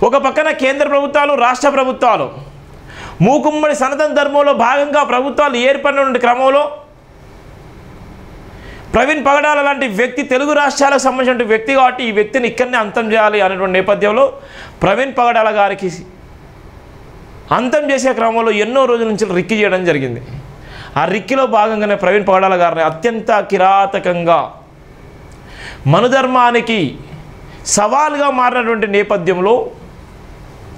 ఒక పక్కన కేంద్ర ప్రభుత్వాలు, రాష్ట్ర ప్రభుత్వాలు మూకుమ్మడి సనాతన ధర్మంలో భాగంగా ప్రభుత్వాలు ఏర్పడిన క్రమంలో ప్రవీణ్ పగడాల లాంటి వ్యక్తి తెలుగు రాష్ట్రాలకు సంబంధించిన వ్యక్తి కాబట్టి ఈ వ్యక్తిని ఇక్కడనే అంతం చేయాలి అనేటువంటి నేపథ్యంలో ప్రవీణ్ పగడాల గారికి అంతం చేసే క్రమంలో ఎన్నో రోజుల నుంచి రిక్కి చేయడం జరిగింది. ఆ రిక్కిలో భాగంగానే ప్రవీణ్ పగడాల గారిని అత్యంత కిరాతకంగా మనుధర్మానికి సవాల్గా మారినటువంటి నేపథ్యంలో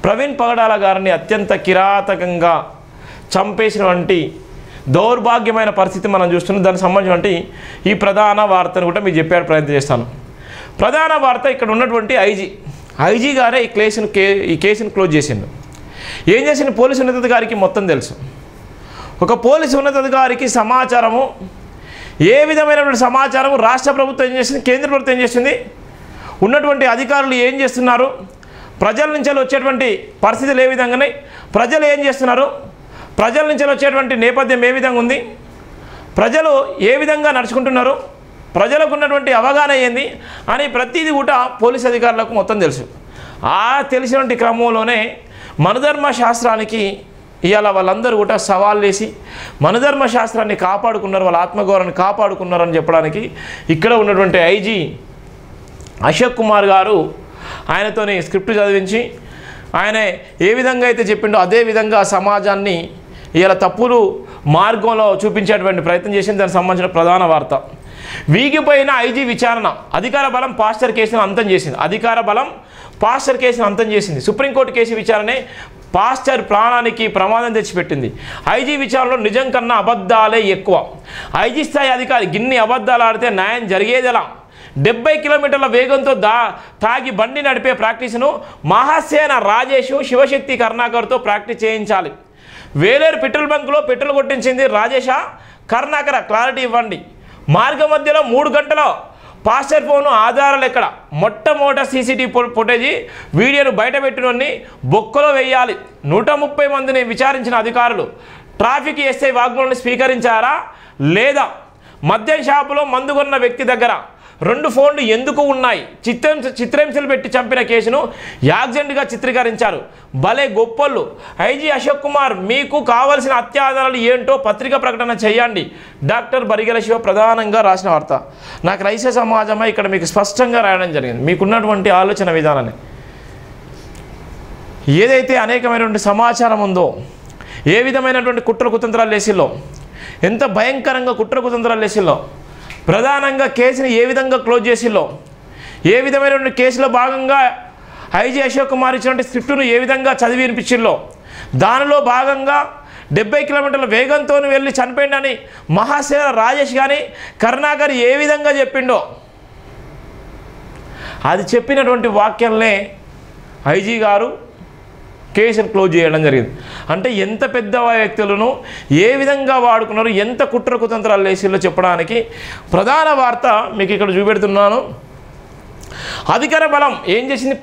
ప్రవీణ్ పగడాల గారిని అత్యంత కిరాతకంగా చంపేసినటువంటి దౌర్భాగ్యమైన పరిస్థితి మనం చూస్తున్నాం. దానికి సంబంధించినటువంటి ఈ ప్రధాన వార్తను కూడా మీకు చెప్పే ప్రయత్నం చేస్తాను. ప్రధాన వార్త ఇక్కడ ఉన్నటువంటి ఐజీ గారే ఈ కేసును క్లోజ్ చేసిండు. ఏం చేసిన పోలీసు ఉన్నతాధికారికి మొత్తం తెలుసు. ఒక పోలీసు ఉన్నతాధికారికి సమాచారము, ఏ విధమైనటువంటి సమాచారము రాష్ట్ర ప్రభుత్వం ఏం చేసింది, కేంద్ర ప్రభుత్వం ఏం చేసింది, ఉన్నటువంటి అధికారులు ఏం చేస్తున్నారు, ప్రజల నుంచి వచ్చేటువంటి పరిస్థితులు ఏ విధంగానే, ప్రజలు ఏం చేస్తున్నారు, ప్రజల నుంచి వచ్చేటువంటి నేపథ్యం ఏ విధంగా ఉంది, ప్రజలు ఏ విధంగా నడుచుకుంటున్నారు, ప్రజలకు ఉన్నటువంటి అవగాహన ఏంది అని ప్రతిదీ కూడా పోలీసు అధికారులకు మొత్తం తెలుసు. ఆ తెలిసినటువంటి క్రమంలోనే మనధర్మ శాస్త్రానికి ఇవాళ వాళ్ళందరూ కూడా సవాల్ వేసి మనధర్మ శాస్త్రాన్ని కాపాడుకున్నారు, వాళ్ళ ఆత్మగౌరవాన్ని కాపాడుకున్నారని చెప్పడానికి ఇక్కడ ఉన్నటువంటి ఐజీ అశోక్ కుమార్ గారు ఆయనతోని స్క్రిప్ట్ చదివించి ఆయన ఏ విధంగా అయితే చెప్పిండో అదే విధంగా సమాజాన్ని ఇలా తప్పులు మార్గంలో చూపించేటువంటి ప్రయత్నం చేసింది. దానికి సంబంధించిన ప్రధాన వార్త, వీగిపోయిన ఐజీ విచారణ, అధికార బలం పాస్టర్ కేసును అంతం చేసింది. అధికార బలం పాస్టర్ కేసును అంతం చేసింది. సుప్రీంకోర్టు కేసు విచారణే పాస్టర్ ప్రాణానికి ప్రమాదం తెచ్చిపెట్టింది. ఐజీ విచారణలో నిజం కన్నా అబద్ధాలే ఎక్కువ. ఐజీ స్థాయి అధికారి గిన్ని అబద్ధాలు ఆడితే న్యాయం జరిగేదెలా? 70 కిలోమీటర్ల వేగంతో తాగి బండి నడిపే ప్రాక్టీస్ను మహాసేన రాజేష్, శివశక్తి కరుణాకర్తో ప్రాక్టీస్ చేయించాలి. వేలేరు పెట్రోల్ బంకులో పెట్రోల్ కొట్టించింది రాజేషా కరుణాకర? క్లారిటీ ఇవ్వండి. మార్గ మధ్యలో 3 గంటల పాస్టర్ ఫోను ఆధారాలు ఎక్కడ? మొట్టమొదటి సీసీటీవీ ఫుటేజీ వీడియోను బయటపెట్టినోన్ని బొక్కలో వేయాలి. 130 మందిని విచారించిన అధికారులు ట్రాఫిక్ ఎస్ఐ వాగ్మూలాన్ని స్వీకరించారా లేదా? మద్యం షాపులో మందు కొన్న వ్యక్తి దగ్గర 2 ఫోన్లు ఎందుకు ఉన్నాయి? చిత్రహింసలు పెట్టి చంపిన కేసును యాక్సిడెంట్గా చిత్రీకరించారు. భలే గొప్పళ్ళు. ఐజీ అశోక్ కుమార్, మీకు కావలసిన అత్యాధారాలు ఏంటో పత్రికా ప్రకటన చేయండి. డాక్టర్ బరిగెల శివ ప్రధానంగా రాసిన వార్త. నాకు రైసే సమాజమే ఇక్కడ మీకు స్పష్టంగా రాయడం జరిగింది. మీకున్నటువంటి ఆలోచన విధానాన్ని ఏదైతే అనేకమైనటువంటి సమాచారం ఉందో, ఏ విధమైనటువంటి కుట్ర కుతంత్రాలు వేసిల్లో, ఎంత భయంకరంగా కుట్ర కుతంత్రాలు వేసిల్లో, ప్రధానంగా కేసుని ఏ విధంగా క్లోజ్ చేసిల్లో, ఏ విధమైనటువంటి కేసులో భాగంగా ఐజీ అశోక్ కుమార్ ఇచ్చినటువంటి స్క్రిప్టును ఏ విధంగా చదివి వినిపించిల్లో, దానిలో భాగంగా 70 కిలోమీటర్ల వేగంతో వెళ్ళి చనిపోయిండని మహాసేన రాజేష్ కానీ కరుణాకర్ ఏ విధంగా చెప్పిండో అది చెప్పినటువంటి వాక్యాలనే ఐజీ గారు కేసును క్లోజ్ చేయడం జరిగింది. అంటే ఎంత పెద్ద వ్యక్తులను ఏ విధంగా వాడుకున్నారు, ఎంత కుట్ర కుతంత్రాలు వేసిల్లో చెప్పడానికి ప్రధాన వార్త మీకు ఇక్కడ చూపెడుతున్నాను. అధికార బలం ఏం చేసింది?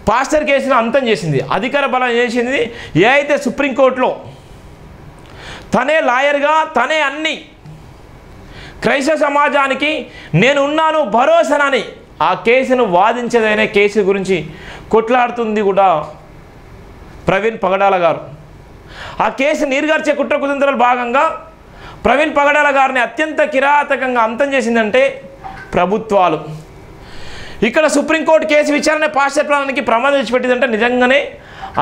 పాస్టర్ కేసును అంతం చేసింది. అధికార బలం ఏం చేసింది? ఏ అయితే సుప్రీంకోర్టులో తనే లాయర్గా, తనే అన్ని క్రైస్తవ సమాజానికి నేను ఉన్నాను భరోసానని ఆ కేసును వాదించేదైనా కేసు గురించి కొట్లాడుతుంది కూడా ప్రవీణ్ పగడాల గారు. ఆ కేసు నీరుగార్చే కుట్ర కుతంత్రాల భాగంగా ప్రవీణ్ పగడాల గారిని అత్యంత కిరాతకంగా అంతం చేసిందంటే ప్రభుత్వాలు. ఇక్కడ సుప్రీంకోర్టు కేసు విచారణ పాస్టర్ ప్రాణానికి ప్రమాదం తెచ్చిపెట్టిందంటే నిజంగానే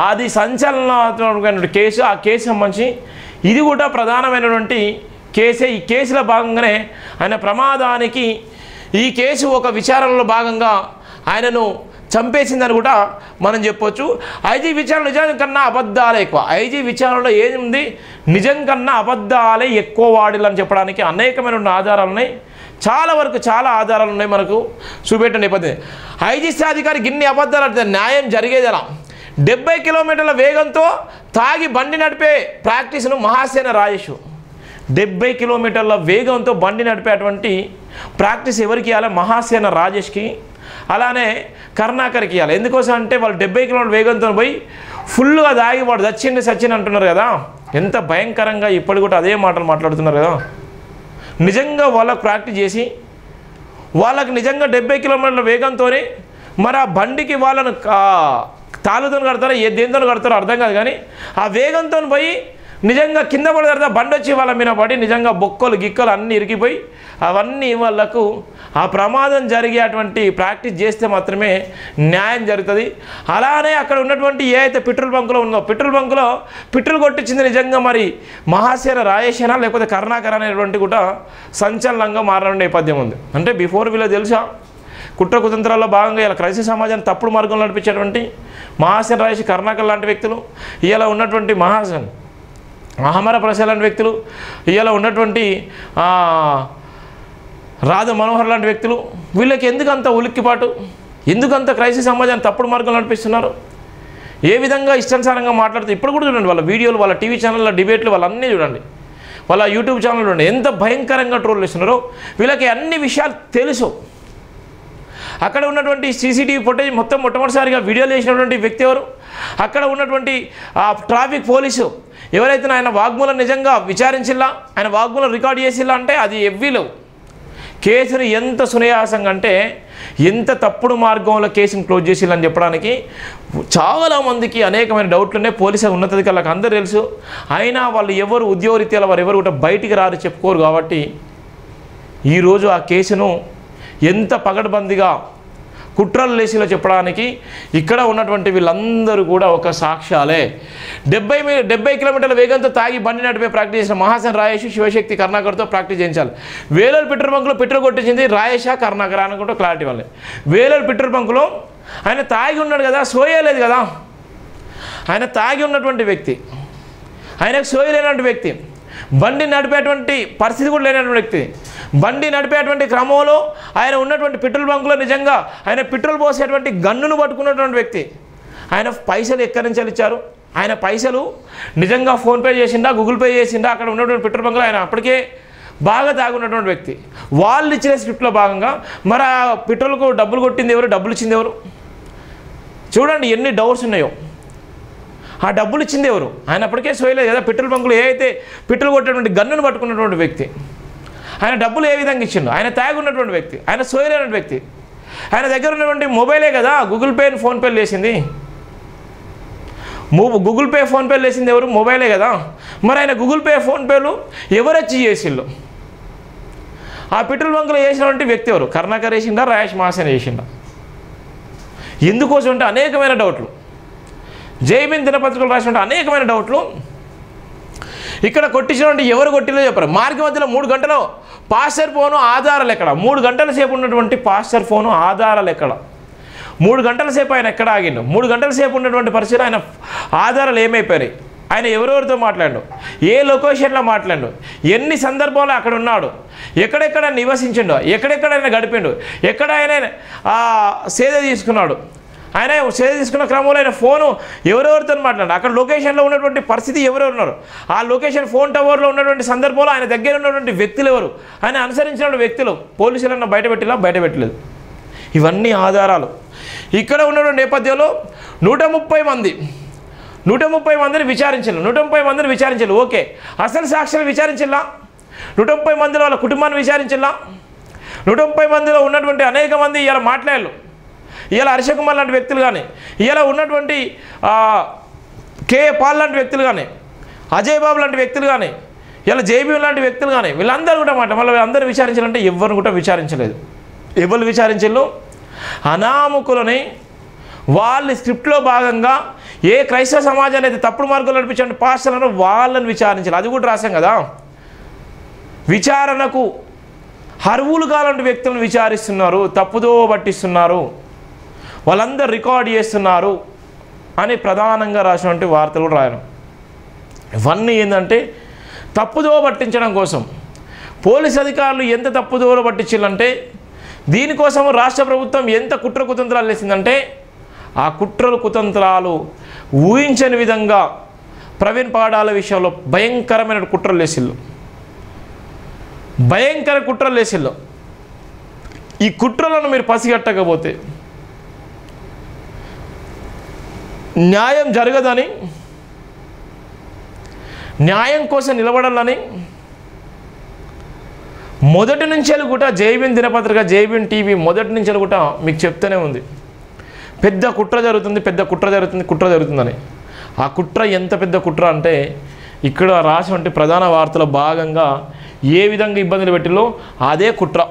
అది సంచలనాత్మకమైన కేసు. ఆ కేసు సంబంధించి ఇది కూడా ప్రధానమైనటువంటి కేసే. ఈ కేసులో భాగంగానే ఆయన ప్రమాదానికి ఈ కేసు ఒక విచారణలో భాగంగా ఆయనను చంపేసిందని కూడా మనం చెప్పొచ్చు. ఐజీ విచారణ నిజం కన్నా అబద్ధాలే ఎక్కువ. ఐజీ విచారణలో ఏముంది? నిజం కన్నా అబద్ధాలే ఎక్కువ వాడిలని చెప్పడానికి అనేకమైన ఆధారాలు ఉన్నాయి. చాలా వరకు చాలా ఆధారాలు ఉన్నాయి మనకు చూపెట్టిన నేపథ్యం. ఐజీ అధికారి గిన్ని అబద్ధాలు అంటే న్యాయం జరిగేది ఎలా? 70 కిలోమీటర్ల వేగంతో తాగి బండి నడిపే ప్రాక్టీస్ను మహాసేన రాజేష్ 70 కిలోమీటర్ల వేగంతో బండి నడిపేటువంటి ప్రాక్టీస్ ఎవరికి ఇవ్వాలి? మహాసేన రాజేష్కి, అలానే కరుణాకర్కి ఇవ్వాలి. ఎందుకోసం అంటే వాళ్ళు 70 కిలోమీటర్ల వేగంతో పోయి ఫుల్గా దాగి వాడు సచ్చింది అంటున్నారు కదా. ఎంత భయంకరంగా ఇప్పటి కూడా అదే మాటలు మాట్లాడుతున్నారు కదా. నిజంగా వాళ్ళకు ప్రాక్టీస్ చేసి వాళ్ళకి నిజంగా 70 కిలోమీటర్ల వేగంతోనే మరి ఆ బండికి వాళ్ళను తాళ్ళతో కడతారో దేంతో కడతారో అర్థం కాదు, కానీ ఆ వేగంతో పోయి నిజంగా కింద పడి తర్వాత బండి వచ్చి వాళ్ళ మీద పడి నిజంగా బొక్కలు గిక్కలు అన్నీ ఇరిగిపోయి అవన్నీ వాళ్ళకు ఆ ప్రమాదం జరిగేటువంటి ప్రాక్టీస్ చేస్తే మాత్రమే న్యాయం జరుగుతుంది. అలానే అక్కడ ఉన్నటువంటి ఏ అయితే పెట్రోల్ బంకులో ఉందో పెట్రోల్ బంకులో పెట్రోల్ కొట్టించింది నిజంగా మరి మహాశేర రాయేషేనా లేకపోతే కరుణాకర్ అనేటువంటి కూడా సంచలనంగా మారిన నేపథ్యం ఉంది. అంటే బిఫోర్ వీళ్ళకి తెలుసా కుట్ర కుతంత్రాల్లో భాగంగా ఇలా క్రైస్తవ సమాజాన్ని తప్పుడు మార్గంలో నడిపించేటువంటి మహాసేన రాయేష్ కరుణాకర్ లాంటి వ్యక్తులు, ఇలా ఉన్నటువంటి అహమర ప్రసాద్ లాంటి వ్యక్తులు, ఇలా ఉన్నటువంటి రాధ మనోహర్ లాంటి వ్యక్తులు, వీళ్ళకి ఎందుకు అంత ఉలిక్కిపాటు, ఎందుకు అంత క్రైస్తవ సమాజాన్ని తప్పుడు మార్గంలో నడిపిస్తున్నారు, ఏ విధంగా ఇష్టానుసారంగా మాట్లాడుతూ ఇప్పుడు కూడా చూడండి వాళ్ళ వీడియోలు, వాళ్ళ టీవీ ఛానళ్ళ డిబేట్లు వాళ్ళన్నీ చూడండి, వాళ్ళ యూట్యూబ్ ఛానల్ చూడండి ఎంత భయంకరంగా ట్రోల్ చేస్తున్నారో. వీళ్ళకి అన్ని విషయాలు తెలుసు. అక్కడ ఉన్నటువంటి సీసీటీవీ ఫుటేజ్ మొత్తం మొట్టమొదటిసారిగా వీడియోలు చేసినటువంటి వ్యక్తి ఎవరు, అక్కడ ఉన్నటువంటి ట్రాఫిక్ పోలీసు ఎవరైతే ఆయన వాగ్మూలం నిజంగా విచారించిల్లా, ఆయన వాగ్మూలం రికార్డ్ చేసిల్లా అంటే అది ఎవ్వీలో కేసును ఎంత సునాయాసంగా అంటే ఎంత తప్పుడు మార్గంలో కేసును క్లోజ్ చేసిల్లని చెప్పడానికి చాలామందికి అనేకమైన డౌట్లు ఉన్నాయి. పోలీసు ఉన్నతాధికారులకు అందరూ తెలుసు. అయినా వాళ్ళు ఎవరు ఉద్యోగరీత్యాల వారు ఎవరు కూడా బయటికి రారు, చెప్పుకోరు. కాబట్టి ఈరోజు ఆ కేసును ఎంత పగడ్బందీగా కుట్రలు లేసిలో చెప్పడానికి ఇక్కడ ఉన్నటువంటి వీళ్ళందరూ కూడా ఒక సాక్ష్యాలే. 70 కిలోమీటర్ల వేగంతో తాగి బండి నడిపే ప్రాక్టీస్ చేసిన మహాసేన రాయేష్ శివశక్తి కరుణాకర్తో ప్రాక్టీస్ చేయించాలి. వేలూరు పెట్రోల్ బంకులో పెట్రోల్ కొట్టించింది రాయేషా కరుణాకర్ అనుకుంటూ క్లారిటీ వాళ్ళే. వేలూరు పెట్రోల్ బంకులో ఆయన తాగి ఉన్నాడు కదా, సోయలేదు కదా, ఆయన తాగి ఉన్నటువంటి వ్యక్తి, ఆయనకు సోయలేనటువంటి వ్యక్తి, బండి నడిపేటువంటి పరిస్థితి కూడా లేనటువంటి వ్యక్తి, బండి నడిపేటువంటి క్రమంలో ఆయన ఉన్నటువంటి పెట్రోల్ బంకులో నిజంగా ఆయన పెట్రోల్ పోసేటువంటి గన్నును పట్టుకున్నటువంటి వ్యక్తి, ఆయన పైసలు ఎక్కడి నుంచి ఇచ్చారు, ఆయన పైసలు నిజంగా ఫోన్పే చేసిండా గూగుల్ పే చేసిండా, అక్కడ ఉన్నటువంటి పెట్రోల్ బంకులో ఆయన అప్పటికే బాగా తాగున్నటువంటి వ్యక్తి. వాళ్ళు ఇచ్చిన స్క్రిప్ట్లో భాగంగా మరి ఆ పెట్రోల్కు డబ్బులు కొట్టింది ఎవరు, డబ్బులు ఇచ్చింది ఎవరు, చూడండి ఎన్ని డౌట్స్ ఉన్నాయో. ఆ డబ్బులు ఇచ్చింది ఎవరు, ఆయన అప్పటికే సోయలేదు కదా. పెట్రోల్ బంకులు ఏ అయితే పెట్రోల్ కొట్టేటువంటి గన్నును పట్టుకున్నటువంటి వ్యక్తి, ఆయన డబ్బులు ఏ విధంగా ఇచ్చిండు, ఆయన తాగి ఉన్నటువంటి వ్యక్తి, ఆయన సోయలేనటువంటి వ్యక్తి, ఆయన దగ్గర ఉన్నటువంటి మొబైలే కదా గూగుల్ పే ఫోన్పేలు వేసింది, గూగుల్ పే ఫోన్పేలు వేసింది ఎవరు, మొబైలే కదా. మరి ఆయన గూగుల్ పే ఫోన్పేలు ఎవరొచ్చి చేసిండు, ఆ పెట్రోల్ బంకులో వేసినటువంటి వ్యక్తి ఎవరు, కరుణాకర్ వేసిండా రాయేష్ మహాసేన వేసిండా, ఎందుకోసం అంటే అనేకమైన డౌట్లు. జైబీన్ దినపత్రికలు రాసినటువంటి అనేకమైన డౌట్లు. ఇక్కడ కొట్టించినటువంటి ఎవరు కొట్టిలో చెప్పారు. మార్గ మధ్యలో 3 గంటలు పాస్టర్ ఫోను ఆధారాలు ఎక్కడ, 3 గంటల సేపు ఉన్నటువంటి పాస్టర్ ఫోను ఆధారాలు ఎక్కడ, 3 గంటల సేపు ఆయన ఎక్కడ ఆగిండు, 3 గంటల సేపు ఉన్నటువంటి పరిస్థితి ఆయన ఆధారాలు ఏమైపోయాయి, ఆయన ఎవరెవరితో మాట్లాడు, ఏ లొకేషన్లో మాట్లాడు, ఎన్ని సందర్భాల్లో అక్కడ ఉన్నాడు, ఎక్కడెక్కడ నివసించిండో, ఎక్కడెక్కడ ఆయన గడిపిండు, ఎక్కడ ఆయన సేద తీసుకున్నాడు, ఆయన సేద తీసుకున్న క్రమంలో ఆయన ఫోను ఎవరెవరితో మాట్లాడు, అక్కడ లొకేషన్లో ఉన్నటువంటి పరిస్థితి ఎవరెవరు ఉన్నారు, ఆ లొకేషన్ ఫోన్ టవర్లో ఉన్నటువంటి సందర్భంలో ఆయన దగ్గర ఉన్నటువంటి వ్యక్తులు ఎవరు, ఆయన అనుసరించిన వ్యక్తులు పోలీసులన్న బయటపెట్టలేదు. ఇవన్నీ ఆధారాలు. ఇక్కడ ఉన్నటువంటి నేపథ్యంలో 130 మందిని విచారించారు. 130 మందిని విచారించారు. ఓకే, అసలు సాక్షులు విచారించిల్లా, 130 మందిలో వాళ్ళ కుటుంబాన్ని విచారించిల్లా, 130 మందిలో ఉన్నటువంటి అనేక మంది ఇలా మాట్లాడారు. ఇలా హర్షకుమార్ లాంటి వ్యక్తులు కానీ, ఇలా ఉన్నటువంటి కేఏ పాల్ లాంటి వ్యక్తులు కానీ, అజయ్ బాబు లాంటి వ్యక్తులు కానీ, ఇలా జేబీ లాంటి వ్యక్తులు కానీ, వీళ్ళందరూ కూడా మళ్ళీ వీళ్ళందరూ విచారించాలంటే ఎవరిని కూడా విచారించలేదు. ఎవరు విచారించారు? అనామకులని వాళ్ళ స్క్రిప్ట్లో భాగంగా ఏ క్రైస్తవ సమాజాన్ని అయితే తప్పుడు మార్గంలో నడిపించండి పాస్టర్లను వాళ్ళని విచారించాలి. అది కూడా రాశాం కదా. విచారణకు అర్హులు కాలాంటి వ్యక్తులను విచారిస్తున్నారు, తప్పుదో పట్టిస్తున్నారు, వాళ్ళందరూ రికార్డ్ చేస్తున్నారు అని ప్రధానంగా రాసినటువంటి వార్తలు కూడా రాయడం. ఇవన్నీ ఏంటంటే తప్పుదో పట్టించడం కోసం పోలీస్ అధికారులు ఎంత తప్పుదో పట్టించాలంటే దీనికోసం రాష్ట్ర ప్రభుత్వం ఎంత కుట్ర కుతంత్రాలు వేసిందంటే ఆ కుట్రలు కుతంత్రాలు ఊహించని విధంగా ప్రవీణ్ పగడాల విషయంలో భయంకరమైన కుట్రలు వేసిళ్ళు, భయంకర కుట్రలు వేసిళ్ళు. ఈ కుట్రలను మీరు పసిగట్టకపోతే న్యాయం జరగదని, న్యాయం కోసం నిలబడాలని మొదటి నుంచి కూడా జైబీన్ దినపత్రిక, జైబీన్ టీవీ మొదటి నుంచి కూడా మీకు చెప్తూనే ఉంది. పెద్ద కుట్ర జరుగుతుంది, పెద్ద కుట్ర జరుగుతుంది, కుట్ర జరుగుతుందని. ఆ కుట్ర ఎంత పెద్ద కుట్ర అంటే ఇక్కడ రాసినటువంటి ప్రధాన వార్తల భాగంగా ఏ విధంగా ఇబ్బందులు పెట్టిలో అదే కుట్ర.